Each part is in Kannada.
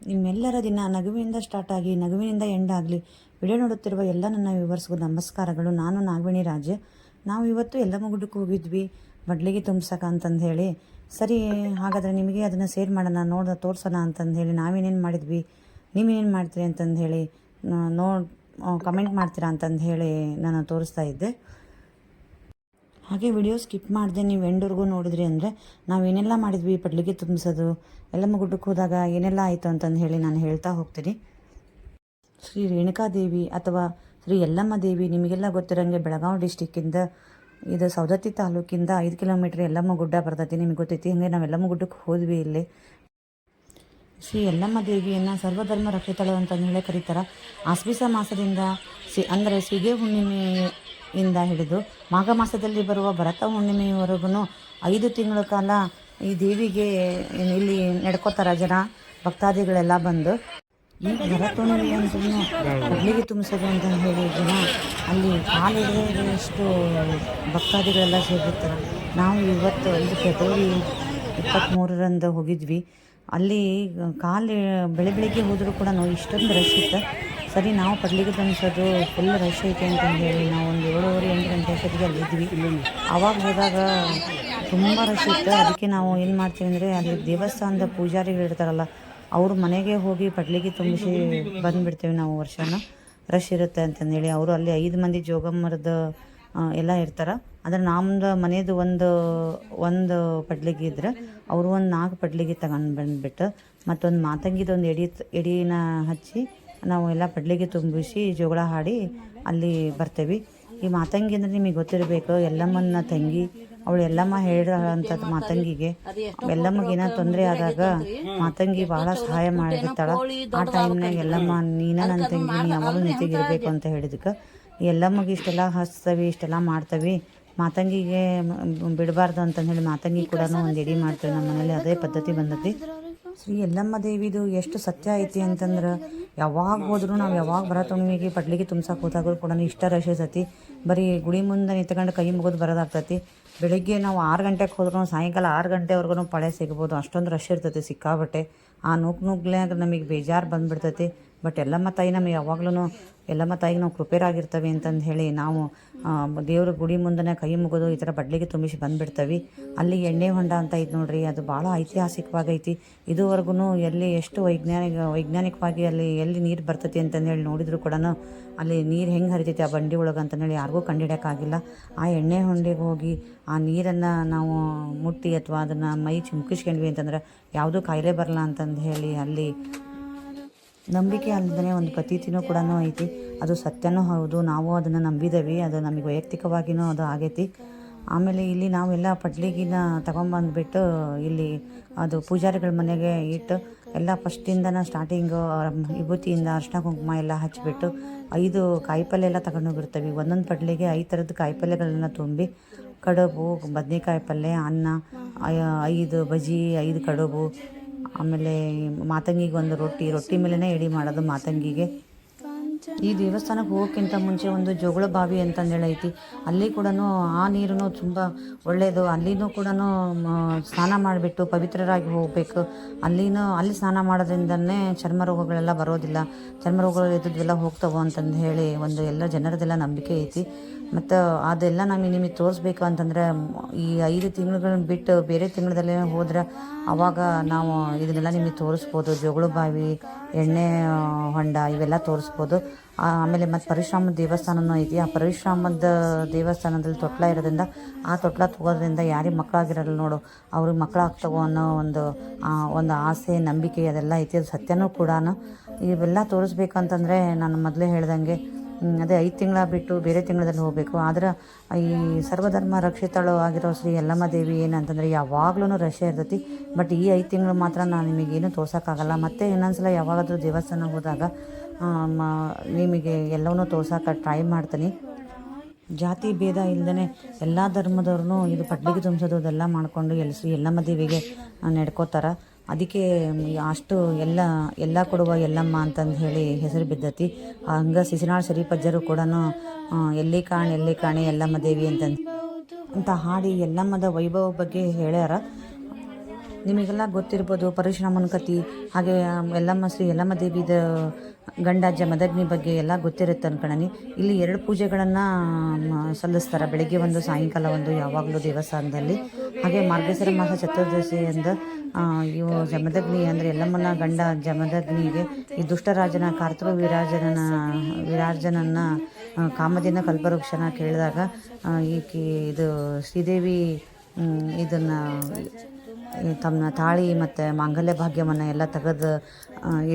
ನಿಮ್ಮೆಲ್ಲರ ದಿನ ನಗುವಿನಿಂದ ಸ್ಟಾರ್ಟ್ ಆಗಿ ನಗುವಿನಿಂದ ಎಂಡ್ ಆಗಲಿ. ವಿಡಿಯೋ ನೋಡುತ್ತಿರುವ ಎಲ್ಲ ನನ್ನ ವ್ಯೂವರ್ಸ್ಗೂ ನಮಸ್ಕಾರಗಳು. ನಾನು ನಾಗವೇಣಿ ರಾಜ್. ನಾವು ಇವತ್ತು ಯಲ್ಲಮ್ಮ ಗುಡ್ಡಕ್ಕೆ ಹೋಗಿದ್ವಿ ಬಡ್ಲಿಗೆ ತುಂಬ್ಸಕ್ಕೆ ಅಂತಂದು ಹೇಳಿ. ಸರಿ, ಹಾಗಾದರೆ ನಿಮಗೆ ಅದನ್ನು ಶೇರ್ ಮಾಡೋಣ, ತೋರಿಸೋಣ ಅಂತಂದು ಹೇಳಿ. ನಾವೇನೇನು ಮಾಡಿದ್ವಿ, ನೀವೇನೇನು ಮಾಡ್ತೀರಿ ಅಂತಂದು ಹೇಳಿ ಕಮೆಂಟ್ ಮಾಡ್ತೀರಾ ಅಂತಂದು ಹೇಳಿ ನಾನು ತೋರಿಸ್ತಾ ಇದ್ದೆ. ಹಾಗೆ ವಿಡಿಯೋ ಸ್ಕಿಪ್ ಮಾಡಿದೆ ನೀವು ಎಂಡ್ವರೆಗೂ ನೋಡಿದ್ರಿ ಅಂದರೆ ನಾವೇನೆಲ್ಲ ಮಾಡಿದ್ವಿ ಪಡ್ಲಿಗೆ ತುಂಬಿಸೋದು, ಯಲ್ಲಮ್ಮ ಗುಡ್ಡಕ್ಕೆ ಹೋದಾಗ ಏನೆಲ್ಲ ಆಯಿತು ಅಂತಂದು ಹೇಳಿ ನಾನು ಹೇಳ್ತಾ ಹೋಗ್ತೀನಿ. ಶ್ರೀ ರೇಣುಕಾದೇವಿ ಅಥವಾ ಶ್ರೀ ಯಲ್ಲಮ್ಮ ದೇವಿ ನಿಮಗೆಲ್ಲ ಗೊತ್ತಿರೋಂಗೆ ಬೆಳಗಾವಿ ಡಿಸ್ಟಿಕ್ಕಿಂದ, ಇದು ಸವದತ್ತಿ ತಾಲೂಕಿಂದ 5 ಕಿಲೋಮೀಟ್ರ್ ಯಲ್ಲಮ್ಮ ಗುಡ್ಡ ಬರ್ತೈತಿ. ನಿಮಗೆ ಗೊತ್ತೈತಿ. ಹಾಗೆ ನಾವು ಯಲ್ಲಮ್ಮ ಗುಡ್ಡಕ್ಕೆ ಹೋದ್ವಿ. ಇಲ್ಲಿ ಶ್ರೀ ಯಲ್ಲಮ್ಮ ದೇವಿಯನ್ನು ಸರ್ವಧರ್ಮ ರಕ್ಷಿತಳು ಅಂತಂದು ಹೇಳಿ ಕರೀತಾರೆ. ಆಸ್ವಿಸ ಮಾಸದಿಂದ ಅಂದರೆ ಸಿಗೆ ಹುಣ್ಣಿಮೆಯಿಂದ ಹಿಡಿದು ಮಾಘ ಮಾಸದಲ್ಲಿ ಬರುವ ಭರತ ಹುಣ್ಣಿಮೆಯವರೆಗೂ 5 ತಿಂಗಳ ಕಾಲ ಈ ದೇವಿಗೆ ಇಲ್ಲಿ ನಡ್ಕೋತಾರೆ ಜನ, ಭಕ್ತಾದಿಗಳೆಲ್ಲ ಬಂದು. ಈ ಭರತ ಹುಣ್ಣಿಮೆ ಅಂತೂ ಕಡ್ಲಿಗೆ ತುಂಬಿಸೋದು ಅಂತ ಹೇಳಿ ಜನ ಅಲ್ಲಿ ಕಾಲಿಡುವಷ್ಟು ಭಕ್ತಾದಿಗಳೆಲ್ಲ ಸೇರಿರ್ತಾರೆ. ನಾವು ಇವತ್ತು ಅಲ್ಲಿ ಫೆಬ್ರವರಿ 23ರಂದು ಹೋಗಿದ್ವಿ. ಅಲ್ಲಿ ಬೆಳಿಗ್ಗೆ ಹೋದರೂ ಕೂಡ ಇಷ್ಟೊಂದು ರಶ್ ಇತ್ತು. ಸರಿ, ನಾವು ಪಡ್ಲಿಗೆ ತುಂಬಿಸೋದು ಫುಲ್ ರಶ್ ಐತೆ ಅಂತಂದು ಹೇಳಿ ನಾವು ಒಂದು 7:30-8 ಗಂಟೆ ಅಷ್ಟೊತ್ತಿಗೆ ಅಲ್ಲಿದ್ವಿ. ಆವಾಗ ಹೋದಾಗ ತುಂಬ ರಶ್ ಇತ್ತು. ಅದಕ್ಕೆ ನಾವು ಏನು ಮಾಡ್ತೀವಿ ಅಂದರೆ, ಅಲ್ಲಿ ದೇವಸ್ಥಾನದ ಪೂಜಾರಿಗಳು ಇರ್ತಾರಲ್ಲ, ಅವ್ರ ಮನೆಗೆ ಹೋಗಿ ಪಡ್ಲಿಗೆ ತುಂಬಿಸಿ ಬಂದುಬಿಡ್ತೇವೆ ನಾವು. ವರ್ಷನ ರಶ್ ಇರುತ್ತೆ ಅಂತಂದೇಳಿ ಅವರು ಅಲ್ಲಿ 5 ಮಂದಿ ಜೋಗಮ್ಮರದ ಎಲ್ಲ ಇರ್ತಾರೆ. ಆದರೆ ನಮ್ಮದು ಮನೆಯದು ಒಂದು ಪಡ್ಲಿಗೆ ಇದ್ರೆ ಅವರು ಒಂದು 4 ಪಡ್ಲಿಗೆ ತಗೊಂಡು ಬಂದುಬಿಟ್ಟು ಮತ್ತೊಂದು ಮಾತಂಗಿದೊಂದು ಎಡಿನ ಹಚ್ಚಿ ನಾವು ಎಲ್ಲ ಪಡ್ಲಿಗೆ ತುಂಬಿಸಿ ಜೋಗಳ ಹಾಡಿ ಅಲ್ಲಿ ಬರ್ತೇವೆ. ಈ ಮಾತಂಗಿ ಅಂದರೆ ನಿಮಗೆ ಗೊತ್ತಿರಬೇಕು, ಯಲ್ಲಮ್ಮನ ತಂಗಿ. ಅವಳು ಯಲ್ಲಮ್ಮ ಹೇಳೋಂಥದ್ದು ಮಾತಂಗಿಗೆ. ಯಲ್ಲಮ್ಮಗೆ ಏನೋ ತೊಂದರೆ ಆದಾಗ ಮಾತಂಗಿ ಭಾಳ ಸಹಾಯ ಮಾಡಿರ್ತಾಳೆ. ಆ ಟೈಮ್ನಾಗ ಯಲ್ಲಮ್ಮ ನೀನ ನನ್ನ ತಂಗಿ, ನೀ ಯಾವಾಗಲೂ ನಿಂತಿಗಿರ್ಬೇಕು ಅಂತ ಹೇಳಿದಕ್ಕೆ ಯಲ್ಲಮ್ಮಗೆ ಇಷ್ಟೆಲ್ಲ ಹಚ್ತವಿ, ಇಷ್ಟೆಲ್ಲ ಮಾಡ್ತವಿ, ಮಾತಂಗಿಗೆ ಬಿಡಬಾರ್ದು ಅಂತಂದು ಹೇಳಿ ಮಾತಂಗಿ ಕೂಡ ಒಂದು ಎಡಿ ಮಾಡ್ತೇವೆ ನಮ್ಮ ಮನೇಲಿ. ಅದೇ ಪದ್ಧತಿ ಬಂದತಿ. ಶ್ರೀ ಯಲ್ಲಮ್ಮ ದೇವಿದು ಎಷ್ಟು ಸತ್ಯ ಐತಿ ಅಂತಂದ್ರೆ, ಯಾವಾಗ ಹೋದ್ರೂ ನಾವು ಯಾವಾಗ ಭರತ ಹುಣ್ಣಿಮೆಗೆ ಪಡ್ಲಿಗೆ ತುಂಬ್ಸಕ್ಕೆ ಹೋದಾಗೂ ಕೂಡ ಇಷ್ಟ ರಶ್ ಇರ್ತೈತಿ. ಬರೀ ಗುಡಿ ಮುಂದೆ ನಿಂತ್ಕೊಂಡು ಕೈ ಮುಗಿದು ಬರೋದಾಗ್ತೈತಿ. ಬೆಳಗ್ಗೆ ನಾವು 6 ಗಂಟೆಗೆ ಹೋದ್ರೂ ಸಾಯಂಕಾಲ 6 ಗಂಟೆವರೆಗೂ ಪಳೆ ಸಿಗ್ಬೋದು, ಅಷ್ಟೊಂದು ರಶ್ ಇರ್ತೈತಿ ಸಿಕ್ಕಾಬಟ್ಟೆ. ಆ ನುಗ್ಗ್ಲಾಗ ನಮಗೆ ಬೇಜಾರು ಬಂದುಬಿಡ್ತೈತಿ. ಬಟ್ ಯಲ್ಲಮ್ಮ ತಾಯಿ ನಮಗೆ ಯಾವಾಗ್ಲೂ ಯಲ್ಲಮ್ಮ ತಾಯಿಗೆ ನಾವು ಕೃಪೆರಾಗಿರ್ತವೆ ಅಂತಂದು ಹೇಳಿ ನಾವು ದೇವ್ರ ಗುಡಿ ಮುಂದೆ ಕೈ ಮುಗಿದು ಈ ಥರ ಬಡ್ಲಿಗೆ ತುಂಬಿಸಿ ಬಂದುಬಿಡ್ತೇವೆ. ಅಲ್ಲಿ ಎಣ್ಣೆ ಹೊಂಡ ಅಂತ ಐತೆ ನೋಡ್ರಿ, ಅದು ಭಾಳ ಐತಿಹಾಸಿಕವಾಗೈತಿ. ಇದುವರೆಗೂ ಎಲ್ಲಿ ಎಷ್ಟು ವೈಜ್ಞಾನಿಕವಾಗಿ ಅಲ್ಲಿ ಎಲ್ಲಿ ನೀರು ಬರ್ತೈತಿ ಅಂತಂದು ಹೇಳಿ ನೋಡಿದ್ರು ಕೂಡ ಅಲ್ಲಿ ನೀರು ಹೆಂಗೆ ಹರಿತೈತಿ ಆ ಬಂಡಿ ಒಳಗೆ ಅಂತಂದೇಳಿ ಯಾರಿಗೂ ಕಂಡಿಡಿಯೋಕ್ಕಾಗಿಲ್ಲ. ಆ ಎಣ್ಣೆ ಹೊಂಡೆಗೆ ಹೋಗಿ ಆ ನೀರನ್ನು ನಾವು ಮುಟ್ಟಿ ಅಥವಾ ಅದನ್ನು ಮೈ ಚಿಮ್ಕಿಸ್ಕೊಂಡ್ವಿ ಅಂತಂದ್ರೆ ಯಾವುದೂ ಕಾಯಿಲೆ ಬರಲ್ಲ ಅಂತಂದು ಹೇಳಿ ಅಲ್ಲಿ ನಂಬಿಕೆ ಅಲ್ಲದೇ ಒಂದು ಪ್ರತೀತಿನೂ ಕೂಡ ಐತಿ. ಅದು ಸತ್ಯನೂ ಹೌದು. ನಾವು ಅದನ್ನು ನಂಬಿದ್ದೇವೆ. ಅದು ನಮಗೆ ವೈಯಕ್ತಿಕವಾಗಿಯೂ ಅದು ಆಗೈತಿ. ಆಮೇಲೆ ಇಲ್ಲಿ ನಾವೆಲ್ಲ ಪಡ್ಲಿಗಿನ ತಗೊಂಬಂದುಬಿಟ್ಟು ಇಲ್ಲಿ ಅದು ಪೂಜಾರಿಗಳ ಮನೆಗೆ ಇಟ್ಟು ಎಲ್ಲ ಫಸ್ಟಿಂದನೇ ಸ್ಟಾರ್ಟಿಂಗು ವಿಭೂತಿಯಿಂದ ಅರ್ಶಿನ ಕುಂಕುಮ ಎಲ್ಲ ಹಚ್ಚಿಬಿಟ್ಟು 5 ಕಾಯಿಪಲ್ಯ ಎಲ್ಲ ತಗೊಂಡೋಗಿರ್ತೀವಿ. ಒಂದೊಂದು ಪಡ್ಲಿಗೆ 5 ಥರದ ಕಾಯಿಪಲ್ಯಗಳನ್ನ ತುಂಬಿ, ಕಡುಬು, ಬದನೆಕಾಯಿ ಪಲ್ಯ, ಅನ್ನ, 5 ಬಜ್ಜಿ, 5 ಕಡುಬು, ಆಮೇಲೆ ಮಾತಂಗಿಗೆ ಒಂದು ರೊಟ್ಟಿ ಮೇಲೇ ಎಡಿ ಮಾಡೋದು ಮಾತಂಗಿಗೆ. ಈ ದೇವಸ್ಥಾನಕ್ಕೆ ಹೋಗೋಕ್ಕಿಂತ ಮುಂಚೆ ಒಂದು ಜೋಗಳ ಬಾವಿ ಅಂತಂದೇಳಿ ಐತಿ. ಅಲ್ಲಿ ಕೂಡ ಆ ನೀರು ತುಂಬ ಒಳ್ಳೆಯದು. ಅಲ್ಲಿನೂ ಕೂಡ ಸ್ನಾನ ಮಾಡಿಬಿಟ್ಟು ಪವಿತ್ರರಾಗಿ ಹೋಗಬೇಕು. ಅಲ್ಲಿ ಸ್ನಾನ ಮಾಡೋದ್ರಿಂದನೇ ಚರ್ಮ ರೋಗಗಳೆಲ್ಲ ಬರೋದಿಲ್ಲ, ಚರ್ಮ ರೋಗಗಳು ಇದ್ದಿದ್ದೆಲ್ಲ ಹೋಗ್ತಾವೆ ಅಂತಂದು ಹೇಳಿ ಒಂದು ಎಲ್ಲ ಜನರದೆಲ್ಲ ನಂಬಿಕೆ ಐತಿ. ಮತ್ತು ಅದೆಲ್ಲ ನಿಮಗೆ ತೋರಿಸ್ಬೇಕು ಅಂತಂದರೆ ಈ 5 ತಿಂಗಳುಗಳನ್ನ ಬಿಟ್ಟು ಬೇರೆ ತಿಂಗಳದಲ್ಲೇ ಹೋದ್ರೆ ಆವಾಗ ನಾವು ಇದನ್ನೆಲ್ಲ ನಿಮಗೆ ತೋರಿಸ್ಬೋದು. ಜೋಗಳ ಬಾವಿ, ಎಣ್ಣೆ ಹೊಂಡ ಇವೆಲ್ಲ ತೋರಿಸ್ಬೋದು. ಆಮೇಲೆ ಮತ್ತು ಪರಶುರಾಮದ ದೇವಸ್ಥಾನವೂ ಐತಿ. ಆ ಪರಶುರಾಮದ ದೇವಸ್ಥಾನದಲ್ಲಿ ತೊಟ್ಲ ಇರೋದ್ರಿಂದ ಆ ತೊಟ್ಲ ತಗೋದ್ರಿಂದ ಯಾರಿಗೆ ಮಕ್ಕಳಾಗಿರಲ್ಲ ನೋಡು ಅವ್ರಿಗೆ ಮಕ್ಕಳಾಗ್ತವೋ ಅನ್ನೋ ಒಂದು ಆಸೆ, ನಂಬಿಕೆ ಅದೆಲ್ಲ ಐತಿ. ಅದು ಸತ್ಯನೂ ಕೂಡ. ಇವೆಲ್ಲ ತೋರಿಸ್ಬೇಕಂತಂದರೆ ನಾನು ಮೊದಲೇ ಹೇಳ್ದಂಗೆ ಅದೇ 5 ತಿಂಗಳ ಬಿಟ್ಟು ಬೇರೆ ತಿಂಗಳಲ್ಲಿ ಹೋಗಬೇಕು. ಆದ್ರೆ ಈ ಸರ್ವಧರ್ಮ ರಕ್ಷಿತಳು ಆಗಿರೋ ಶ್ರೀ ಯಲ್ಲಮ್ಮ ದೇವಿ ಏನಂತಂದರೆ ಯಾವಾಗ್ಲೂ ರಶ್ ಇರ್ತೈತಿ. ಬಟ್ ಈ 5 ತಿಂಗಳು ಮಾತ್ರ ನಾನು ನಿಮಗೇನು ತೋರ್ಸೋಕ್ಕಾಗಲ್ಲ. ಮತ್ತು ಇನ್ನೊಂದ್ಸಲ ಯಾವಾಗಾದರೂ ದೇವಸ್ಥಾನ ಹೋದಾಗ ನಿಮಗೆ ಎಲ್ಲವನ್ನೂ ತೋರ್ಸೋಕೆ ಟ್ರೈ ಮಾಡ್ತೀನಿ. ಜಾತಿ ಭೇದ ಇಲ್ಲದೇ ಎಲ್ಲ ಧರ್ಮದವ್ರೂ ಇದು ಪಡ್ಲಿಗೆ ತುಂಬಿಸೋದು ಅದೆಲ್ಲ ಮಾಡಿಕೊಂಡು ಶ್ರೀ ಯಲ್ಲಮ್ಮ ದೇವಿಗೆ ನಡ್ಕೋತಾರೆ. ಅದಕ್ಕೆ ಅಷ್ಟು ಎಲ್ಲ ಕೊಡುವ ಯಲ್ಲಮ್ಮ ಅಂತಂದು ಹೇಳಿ ಹೆಸರು ಬಿದ್ದತಿ. ಹಂಗೆ ಸಿಸಿನಾಳ್ ಶರೀಫಜ್ಜರು ಕೂಡ ಎಲ್ಲಿ ಕಾಣಿ ಯಲ್ಲಮ್ಮ ದೇವಿ ಅಂತ ಹಾಡಿ ಯಲ್ಲಮ್ಮದ ವೈಭವ ಬಗ್ಗೆ ಹೇಳ್ಯಾರ. ನಿಮಗೆಲ್ಲ ಗೊತ್ತಿರ್ಬೋದು ಪರಶುರಾಮನ ಕಥೆ, ಹಾಗೆ ಯಲ್ಲಮ್ಮ ಶ್ರೀ ಯಲ್ಲಮ್ಮ ದೇವಿದ ಗಂಡ ಜಮದಗ್ನಿ ಬಗ್ಗೆ ಎಲ್ಲ ಗೊತ್ತಿರುತ್ತೆ ಅನ್ಕೊಳ್ಳಿ. ಇಲ್ಲಿ 2 ಪೂಜೆಗಳನ್ನು ಸಲ್ಲಿಸ್ತಾರೆ, ಬೆಳಿಗ್ಗೆ ಒಂದು ಸಾಯಂಕಾಲ ಒಂದು, ಯಾವಾಗಲೂ ದೇವಸ್ಥಾನದಲ್ಲಿ. ಹಾಗೆ ಮಾರ್ಗಶಿರ ಮಾಸ ಚತುರ್ದಶಿ ಅಂದ ಇವು ಜಮದಗ್ನಿ ಅಂದರೆ ಯಲ್ಲಮ್ಮನ ಗಂಡ ಜಮದಗ್ನಿಗೆ ಈ ದುಷ್ಟರಾಜನ ಕಾರ್ತೃ ವಿರಾಜನನ್ನು ಕಾಮದಿನ ಕಲ್ಪವೃಕ್ಷನ ಕೇಳಿದಾಗ ಈಕೆ ಇದು ಶ್ರೀದೇವಿ ಇದನ್ನು ತಮ್ಮ ತಾಳಿ ಮತ್ತು ಮಾಂಗಲ್ಯ ಭಾಗ್ಯವನ್ನು ಎಲ್ಲ ತೆಗೆದು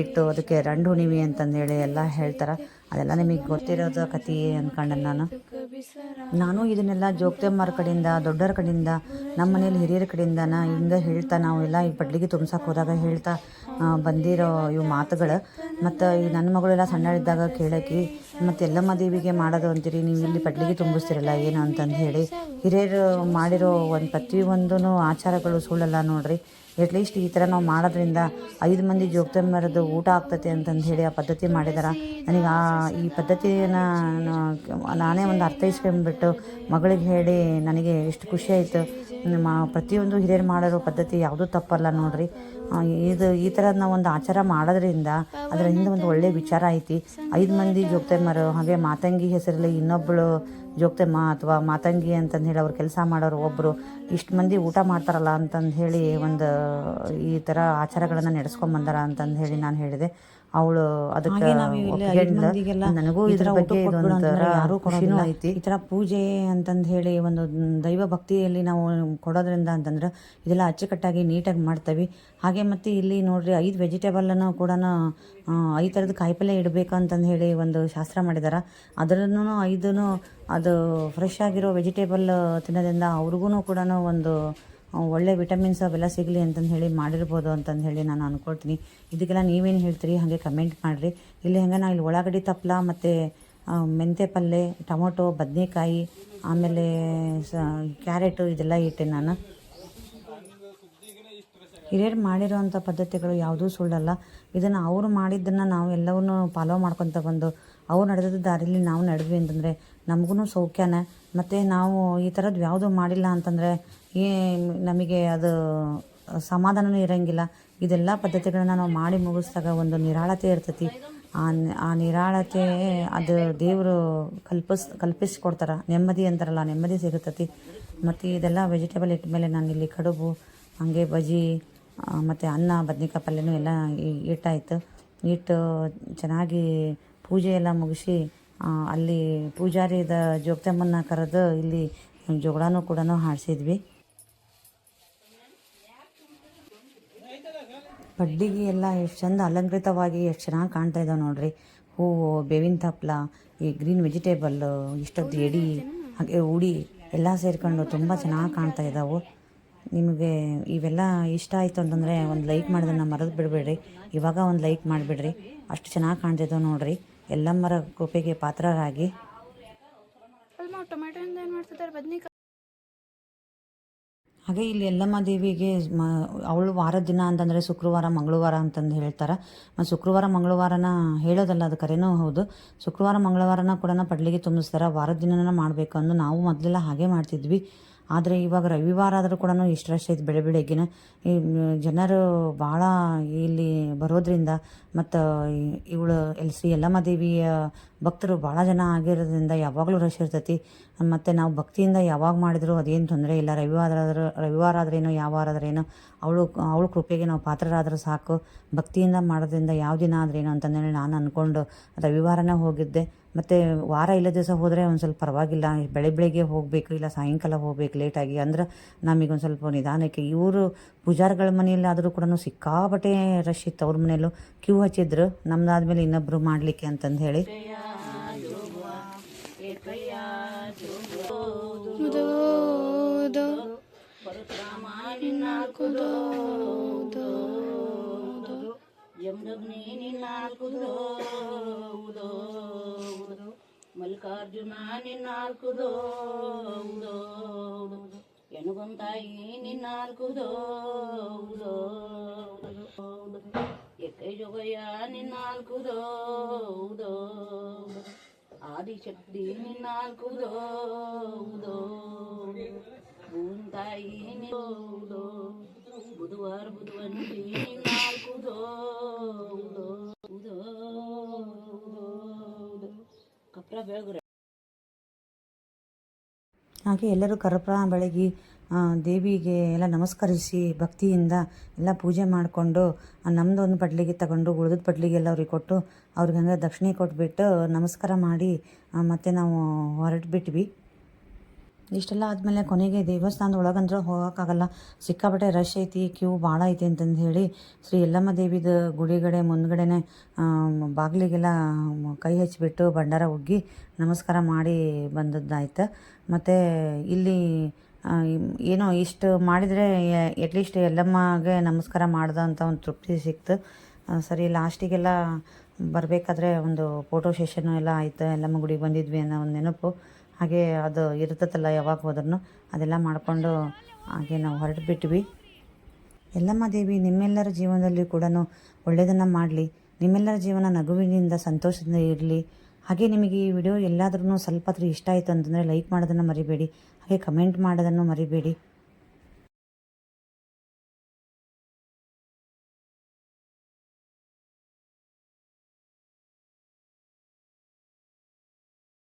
ಇಟ್ಟು ಅದಕ್ಕೆ ರಂಡು ಹುಣಿವಿ ಅಂತಂದೇಳಿ ಎಲ್ಲ ಹೇಳ್ತಾರೆ. ಅದೆಲ್ಲ ನಿಮಗೆ ಗೊತ್ತಿರೋದು ಕಥೆ ಅಂದ್ಕೊಂಡೆ ನಾನು ಇದನ್ನೆಲ್ಲ ಜೋಗ್ತಮ್ಮರ ಕಡೆಯಿಂದ, ದೊಡ್ಡರ ಕಡೆಯಿಂದ, ನಮ್ಮ ಮನೇಲಿ ಹಿರಿಯರ ಕಡೆಯಿಂದ ಹಿಂಗೆ ಹೇಳ್ತಾ ನಾವೆಲ್ಲ ಈ ಪಡ್ಲಿಗೆ ತುಂಬ್ಸಕ್ಕೆ ಹೋದಾಗ ಹೇಳ್ತಾ ಬಂದಿರೋ ಇವು ಮಾತುಗಳು. ಮತ್ತು ಈ ನನ್ನ ಮಗಳೆಲ್ಲ ಸಣ್ಣಳಿದ್ದಾಗ ಕೇಳೋಕೆ, ಮತ್ತು ಯಲ್ಲಮ್ಮ ದೇವಿಗೆ ಮಾಡೋದು ಅಂತೀರಿ ನೀವು, ಇಲ್ಲಿ ಪಡ್ಲಿಗೆ ತುಂಬಿಸ್ತಿರಲ್ಲ ಏನು ಅಂತಂದು ಹೇಳಿ ಹಿರಿಯರು ಮಾಡಿರೋ ಒಂದು ಪ್ರತಿಯೊಂದೂ ಆಚಾರಗಳು ಸುಳ್ಳಲ್ಲ ನೋಡ್ರಿ. ಅಟ್ಲೀಸ್ಟ್ ಈ ಥರ ನಾವು ಮಾಡೋದ್ರಿಂದ 5 ಮಂದಿ ಜೋಗ್ತಮ್ಮರದ್ದು ಊಟ ಆಗ್ತೈತೆ ಅಂತಂದು ಹೇಳಿ ಆ ಪದ್ಧತಿ ಮಾಡಿದಾರೆ. ನನಗೆ ಈ ಪದ್ಧತಿಯನ್ನು ನಾನೇ ಒಂದು ಅರ್ಥೈಸ್ಕೊಂಡ್ಬಿಟ್ಟು ಮಗಳಿಗೆ ಹೇಳಿ ನನಗೆ ಎಷ್ಟು ಖುಷಿ ಆಯಿತು. ಪ್ರತಿಯೊಂದು ಹಿರಿಯರು ಮಾಡಿರೋ ಪದ್ಧತಿ ಯಾವುದೂ ತಪ್ಪಲ್ಲ ನೋಡ್ರಿ. ಈ ಥರದ ನಾವು ಒಂದು ಆಚಾರ ಮಾಡೋದ್ರಿಂದ ಅದರ ಹಿಂದೆ ಒಂದು ಒಳ್ಳೆಯ ವಿಚಾರ ಐತಿ. 5 ಮಂದಿ ಜೋಗ್ತಮ್ಮರು, ಹಾಗೆ ಮಾತಂಗಿ ಹೆಸರಲ್ಲಿ ಇನ್ನೊಬ್ಬಳು ಜೋಗ್ತಮ್ಮ ಅಥವಾ ಮಾತಂಗಿ ಅಂತಂದು ಹೇಳಿ ಅವ್ರು ಕೆಲಸ ಮಾಡೋರು ಒಬ್ಬರು, ಇಷ್ಟು ಮಂದಿ ಊಟ ಮಾಡ್ತಾರಲ್ಲ ಅಂತಂದು ಹೇಳಿ ಒಂದು ಈ ಥರ ಆಚಾರಗಳನ್ನು ನಡೆಸ್ಕೊಂಬಂದಾರ ಅಂತಂದು ಹೇಳಿ ನಾನು ಹೇಳಿದೆ. ಅವಳು ಅದಕ್ಕೆ ನನಗೂ ಇದ್ರ ಬಗ್ಗೆ ಯಾರೂ ಖುಷಿನೂ ಐತಿ. ಈ ಥರ ಪೂಜೆ ಅಂತಂದು ಹೇಳಿ ಒಂದು ದೈವ ಭಕ್ತಿಯಲ್ಲಿ ನಾವು ಕೊಡೋದ್ರಿಂದ ಅಂತಂದ್ರೆ ಇದೆಲ್ಲ ಅಚ್ಚುಕಟ್ಟಾಗಿ ನೀಟಾಗಿ ಮಾಡ್ತೀವಿ. ಹಾಗೆ ಮತ್ತು ಇಲ್ಲಿ ನೋಡ್ರಿ 5 ವೆಜಿಟೇಬಲನ್ನು ಕೂಡ 5 ಥರದ ಕಾಯಿಪಲ್ಯ ಇಡಬೇಕು ಅಂತಂದು ಹೇಳಿ ಒಂದು ಶಾಸ್ತ್ರ ಮಾಡಿದಾರೆ. ಅದರನ್ನು 5 ಅದು ಫ್ರೆಶ್ ಆಗಿರೋ ವೆಜಿಟೇಬಲ್ ತಿನ್ನೋದ್ರಿಂದ ಅವ್ರಿಗೂ ಕೂಡ ಒಂದು ಒಳ್ಳೆ ವಿಟಮಿನ್ಸ್ ಅವೆಲ್ಲ ಸಿಗಲಿ ಅಂತಂದು ಹೇಳಿ ಮಾಡಿರ್ಬೋದು ಅಂತಂದು ಹೇಳಿ ನಾನು ಅಂದ್ಕೊಳ್ತೀನಿ. ಇದಕ್ಕೆಲ್ಲ ನೀವೇನು ಹೇಳ್ತೀರಿ ಹಾಗೆ ಕಮೆಂಟ್ ಮಾಡಿರಿ. ಇಲ್ಲಿ ಹಂಗೆ ನಾನು ಇಲ್ಲಿ ಉಳ್ಳಾಗಡ್ಡಿ ತಪ್ಪಲ ಮತ್ತು ಮೆಂತ್ಯ ಪಲ್ಯ, ಟೊಮೊಟೊ, ಬದನೆಕಾಯಿ, ಆಮೇಲೆ ಕ್ಯಾರೆಟು ಇದೆಲ್ಲ ಇಟ್ಟೆ ನಾನು. ಹಿರಿಯರು ಮಾಡಿರೋವಂಥ ಪದ್ಧತಿಗಳು ಯಾವುದೂ ಸುಳ್ಳಲ್ಲ. ಇದನ್ನು ಅವರು ಮಾಡಿದ್ದನ್ನು ನಾವು ಎಲ್ಲವನ್ನೂ ಫಾಲೋ ಮಾಡ್ಕೊತ ಬಂದು ಅವ್ರು ನಡೆದ ದಾರಿಯಲ್ಲಿ ನಾವು ನಡೆದ್ವಿ ಅಂತಂದರೆ ನಮಗೂ ಸೌಖ್ಯನೇ. ಮತ್ತು ನಾವು ಈ ಥರದ್ದು ಯಾವುದೂ ಮಾಡಿಲ್ಲ ಅಂತಂದರೆ ನಮಗೆ ಅದು ಸಮಾಧಾನವೂ ಇರೋಂಗಿಲ್ಲ. ಇದೆಲ್ಲ ಪದ್ಧತಿಗಳನ್ನ ನಾವು ಮಾಡಿ ಮುಗಿಸ್ದಾಗ ಒಂದು ನಿರಾಳತೆ ಇರ್ತೈತಿ. ಆ ನಿರಾಳತೆ ಅದು ದೇವರು ಕಲ್ಪಿಸ್ಕೊಡ್ತಾರೆ. ನೆಮ್ಮದಿ ಅಂತಾರಲ್ಲ, ನೆಮ್ಮದಿ ಸಿಗುತ್ತೈತಿ. ಮತ್ತು ಇದೆಲ್ಲ ವೆಜಿಟೇಬಲ್ ಇಟ್ಟ ಮೇಲೆ ನಾನು ಇಲ್ಲಿ ಕಡುಬು, ಹಾಗೆ ಬಜ್ಜಿ ಮತ್ತು ಅನ್ನ, ಬದ್ನೆಕಾಯಿ ಪಲ್ಯನೂ ಎಲ್ಲ ಇಟ್ಟಾಯಿತು. ಇಟ್ಟು ಚೆನ್ನಾಗಿ ಪೂಜೆ ಎಲ್ಲ ಮುಗಿಸಿ ಅಲ್ಲಿ ಪೂಜಾರಿದ ಜೋಗ್ತಮ್ಮನ್ನ ಕರೆದು ಇಲ್ಲಿ ಜೋಗಳನೂ ಕೂಡ ಹಾಡಿಸಿದ್ವಿ. ಪಡ್ಡಿಗೆ ಎಲ್ಲ ಎಷ್ಟು ಚಂದ ಅಲಂಕೃತವಾಗಿ ಎಷ್ಟು ಚೆನ್ನಾಗಿ ಕಾಣ್ತಾ ಇದ್ದಾವೆ ನೋಡ್ರಿ. ಹೂವು, ಬೇವಿನ ತಪ್ಪಲ, ಈ ಗ್ರೀನ್ ವೆಜಿಟೇಬಲ್ಲು, ಇಷ್ಟೊಂದು ಎಡಿ, ಹಾಗೆ ಉಡಿ ಎಲ್ಲ ಸೇರ್ಕೊಂಡು ತುಂಬ ಚೆನ್ನಾಗಿ ಕಾಣ್ತಾ ಇದ್ದಾವೆ. ನಿಮಗೆ ಇವೆಲ್ಲ ಇಷ್ಟ ಆಯಿತು ಅಂತಂದರೆ ಒಂದು ಲೈಕ್ ಮಾಡೋದನ್ನು ಮರೆದು ಬಿಡಬೇಡ್ರಿ. ಇವಾಗ ಒಂದು ಲೈಕ್ ಮಾಡಿಬಿಡ್ರಿ. ಅಷ್ಟು ಚೆನ್ನಾಗಿ ಕಾಣ್ತಿದ್ದಾವೆ ನೋಡ್ರಿ. ಯಲ್ಲಮ್ಮರ ಕೃಪೆಗೆ ಪಾತ್ರರಾಗಿ. ಹಾಗೆ ಇಲ್ಲಿ ಯಲ್ಲಮ್ಮ ದೇವಿಗೆ ಅವಳು ವಾರದ ದಿನ ಅಂತಂದರೆ ಶುಕ್ರವಾರ, ಮಂಗಳವಾರ ಅಂತಂದು ಹೇಳ್ತಾರೆ. ಮತ್ತು ಶುಕ್ರವಾರ ಮಂಗಳವಾರನ ಹೇಳೋದಲ್ಲ, ಅದು ಕರೆನೂ ಹೌದು. ಶುಕ್ರವಾರ ಮಂಗಳವಾರನ ಕೂಡ ಪಡ್ಲಿಗೆ ತುಂಬಿಸ್ತಾರೆ. ವಾರದ ದಿನನ ಮಾಡಬೇಕು ಅಂದು ನಾವು ಮೊದಲೆಲ್ಲ ಹಾಗೆ ಮಾಡ್ತಿದ್ವಿ. ಆದರೆ ಇವಾಗ ರವಿವಾರ ಆದರೂ ಕೂಡ ಎಷ್ಟು ರಶ್ ಐತೆ ಬೆಳಗ್ಗೆನ. ಈ ಜನರು ಭಾಳ ಇಲ್ಲಿ ಬರೋದ್ರಿಂದ ಮತ್ತು ಇವಳು ಶ್ರೀ ಯಲ್ಲಮ್ಮ ದೇವಿಯ ಭಕ್ತರು ಭಾಳ ಜನ ಆಗಿರೋದ್ರಿಂದ ಯಾವಾಗಲೂ ರಶ್ ಇರ್ತೈತಿ. ಮತ್ತು ನಾವು ಭಕ್ತಿಯಿಂದ ಯಾವಾಗ ಮಾಡಿದರೂ ಅದೇನು ತೊಂದರೆ ಇಲ್ಲ. ರವಿವಾರ ಆದ್ರೇನು, ಯಾವ ವಾರ ಆದ್ರೇನು ಅವಳು ಕೃಪೆಗೆ ನಾವು ಪಾತ್ರರಾದರೂ ಸಾಕು. ಭಕ್ತಿಯಿಂದ ಮಾಡೋದ್ರಿಂದ ಯಾವ ದಿನ ಆದ್ರೇನು ಅಂತಂದೇಳಿ ನಾನು ಅಂದ್ಕೊಂಡು ರವಿವಾರನೇ ಹೋಗಿದ್ದೆ. ಮತ್ತು ವಾರ ಇಲ್ಲ ದಿವಸ ಹೋದರೆ ಒಂದು ಸ್ವಲ್ಪ ಪರವಾಗಿಲ್ಲ. ಬೆಳಗ್ಗೆ ಹೋಗಬೇಕು, ಇಲ್ಲ ಸಾಯಂಕಾಲ ಹೋಗ್ಬೇಕು ಲೇಟಾಗಿ, ಅಂದ್ರೆ ನಮಗೊಂದು ಸ್ವಲ್ಪ ನಿಧಾನಕ್ಕೆ. ಇವರು ಪೂಜಾರಿಗಳ ಮನೆಯಲ್ಲಿ ಆದರೂ ಕೂಡ ಸಿಕ್ಕಾಪಟ್ಟೆ ರಶ್ ಇತ್ತು. ಅವ್ರ ಮನೆಯಲ್ಲೂ ಕ್ಯೂ ಹಚ್ಚಿದ್ರು, ನಮ್ದಾದ್ಮೇಲೆ ಇನ್ನೊಬ್ಬರು ಮಾಡಲಿಕ್ಕೆ ಅಂತಂದು ಹೇಳಿ. ಮಲ್ಲಿಕಾರ್ಜುನ ನಿನ್ನಾಲ್ಕುದೋ ಉದೋ ಎಣುಗೊಂತಾಯಿ ನಿನ್ನಾಲ್ಕುದೋ ಉದೋ ಎಕ್ಕೈ ಜೋಗಯ್ಯ ನಿನ್ನಾಲ್ಕುದೋ ಉದೋ ಆದಿಶಕ್ತಿ ನಿನ್ನಾಲ್ಕುದೋ ಉದೋ ಭೂಂತಾಯಿ ಉದೋ ಬುಧವಾರ ಬುಧವಂತಿ ನಿನ್ನಾಲ್ಕುದೋ ಉದೋ ಉದೋ ಉದೋ ಕಪ್ರ ಬೆಳಗುರ. ಹಾಗೆ ಎಲ್ಲರೂ ಕರ್ಪೂರ ಬೆಳಗಿ ದೇವಿಗೆ ಎಲ್ಲ ನಮಸ್ಕರಿಸಿ ಭಕ್ತಿಯಿಂದ ಎಲ್ಲ ಪೂಜೆ ಮಾಡಿಕೊಂಡು ನಮ್ಮದು ಒಂದು ಪಡ್ಲಿಗೆ ತಗೊಂಡು ಉಳಿದ ಪಡ್ಲಿಗೆಲ್ಲ ಅವ್ರಿಗೆ ಕೊಟ್ಟು ಅವ್ರಿಗೆ ಹಂಗೆ ದಕ್ಷಿಣೆ ಕೊಟ್ಬಿಟ್ಟು ನಮಸ್ಕಾರ ಮಾಡಿ ಮತ್ತು ನಾವು ಹೊರಟ್ಬಿಟ್ವಿ. ಇಷ್ಟೆಲ್ಲ ಆದಮೇಲೆ ಕೊನೆಗೆ ದೇವಸ್ಥಾನದ ಒಳಗಂದ್ರೆ ಹೋಗೋಕ್ಕಾಗಲ್ಲ, ಸಿಕ್ಕಾಪಟ್ಟೆ ರಶ್ ಐತಿ, ಕ್ಯೂ ಭಾಳ ಐತಿ ಅಂತಂದು ಹೇಳಿ ಶ್ರೀ ಯಲ್ಲಮ್ಮ ದೇವಿದ ಗುಡಿಗಡೆ ಮುಂದ್ಗಡೆನೆ ಬಾಗಿಲಿಗೆಲ್ಲ ಕೈ ಹಚ್ಚಿಬಿಟ್ಟು ಭಂಡಾರ ಉಗ್ಗಿ ನಮಸ್ಕಾರ ಮಾಡಿ ಬಂದದ್ದಾಯ್ತು. ಮತ್ತು ಇಲ್ಲಿ ಏನೋ ಇಷ್ಟು ಮಾಡಿದರೆ ಎಟ್ಲೀಸ್ಟ್ ಯಲ್ಲಮ್ಮಗೆ ನಮಸ್ಕಾರ ಮಾಡ್ದೆ ಅಂತ ಒಂದು ತೃಪ್ತಿ ಸಿಕ್ತು. ಸರಿ ಲಾಸ್ಟಿಗೆಲ್ಲ ಬರಬೇಕಾದ್ರೆ ಒಂದು ಫೋಟೋ ಸೆಷನ್ನು ಎಲ್ಲ ಆಯಿತು, ಯಲ್ಲಮ್ಮ ಗುಡಿಗೆ ಬಂದಿದ್ವಿ ಅನ್ನೋ ಒಂದು ನೆನಪು. ಹಾಗೆ ಅದು ಇರ್ತದಲ್ಲ ಯಾವಾಗ ಹೋದ್ರೂ ಅದೆಲ್ಲ ಮಾಡಿಕೊಂಡು ಹಾಗೆ ನಾವು ಹೊರಟುಬಿಟ್ವಿ. ಯಲ್ಲಮ್ಮ ದೇವಿ ನಿಮ್ಮೆಲ್ಲರ ಜೀವನದಲ್ಲಿ ಕೂಡ ಒಳ್ಳೆಯದನ್ನು ಮಾಡಲಿ, ನಿಮ್ಮೆಲ್ಲರ ಜೀವನ ನಗುವಿನಿಂದ ಸಂತೋಷದಿಂದ ಇರಲಿ. ಹಾಗೆ ನಿಮಗೆ ಈ ವಿಡಿಯೋ ಎಲ್ಲಾದ್ರೂ ಸ್ವಲ್ಪ ಇಷ್ಟ ಆಯಿತು ಅಂತಂದರೆ ಲೈಕ್ ಮಾಡೋದನ್ನು ಮರಿಬೇಡಿ, ಹಾಗೆ ಕಮೆಂಟ್ ಮಾಡೋದನ್ನು ಮರಿಬೇಡಿ.